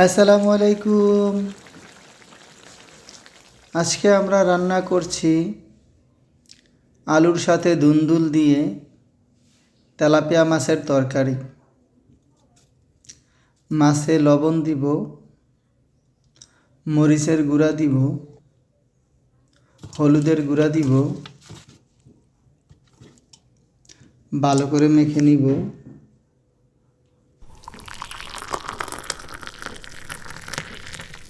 আসসালামু আলাইকুম। আজকে আমরা রান্না করছি আলুর সাথে দুন্দুল দিয়ে তেলাপিয়া মাছের তরকারি। মাছে লবণ দিব, মরিচের গুঁড়া দিব, হলুদের গুঁড়া দিব, ভালো করে মেখে নিব।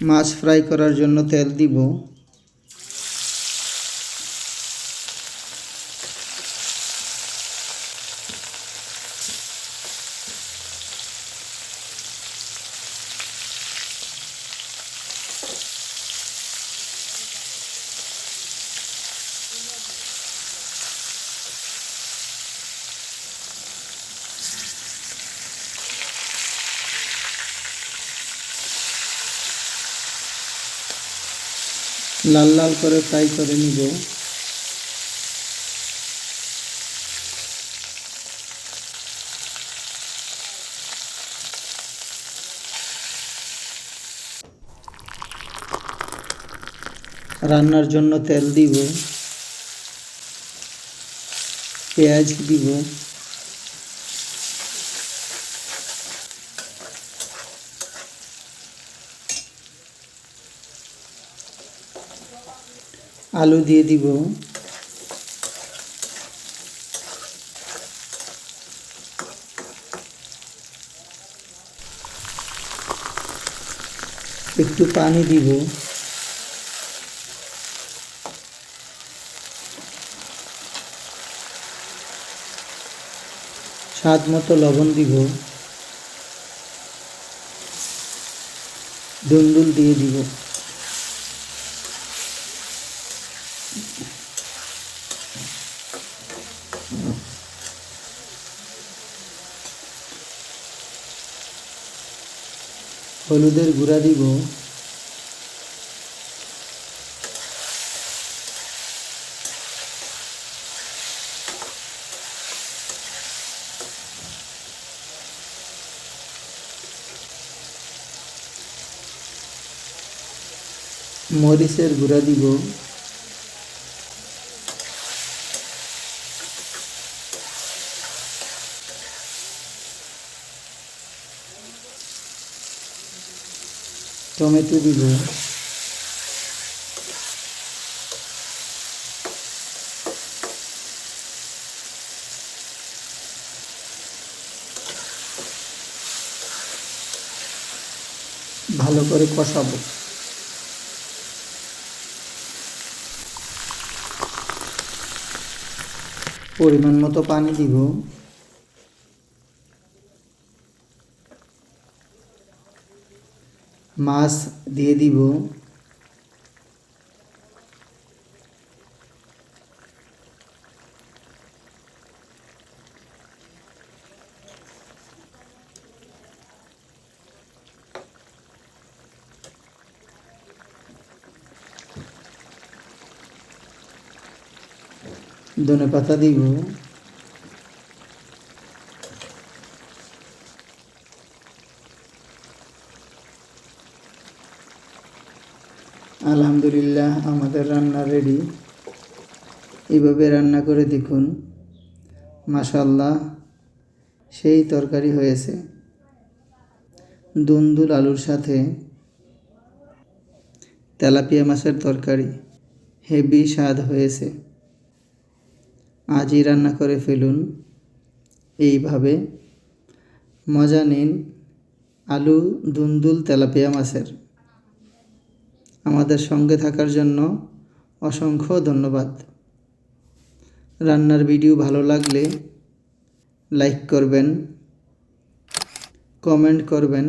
মাছ ফ্রাই করার জন্য তেল দিব। লাল লাল করে ফ্রাই করে নিব। রান্নার জন্য তেল দিব, পেঁয়াজ দিব, আলু দিয়ে দিব, একটু পানি দিব, স্বাদ মতো লবণ দিব, দুন্দুল দিয়ে দিব। হলুদের গুঁড়া দিব, মরিচের গুঁড়া দিব, টমেটো দিব, ভালো করে কষাবো। পরিমাণ মতো পানি দিব, মাছ দিয়ে দিব, ধনেপাতা দিব, আলহামদুলিল্লাহ আমাদের রান্না রেডি। এইভাবে রান্না করে দেখুন, মাশাআল্লাহ সেই তরকারি হয়েছে। দুন্দুল আলুর সাথে তেলাপিয়া মাছের তরকারি হেভি স্বাদ হয়েছে। আজই রান্না করে ফেলুন। এইভাবে মজা নিন আলু দুন্দুল তেলাপিয়া মাছের। আমাদের সঙ্গে থাকার জন্য অসংখ্য ধন্যবাদ। রান্নার ভিডিও ভালো লাগলে লাইক করবেন, কমেন্ট করবেন,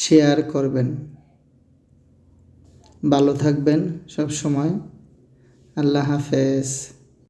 শেয়ার করবেন। ভালো থাকবেন সব সময়। আল্লাহ হাফেজ।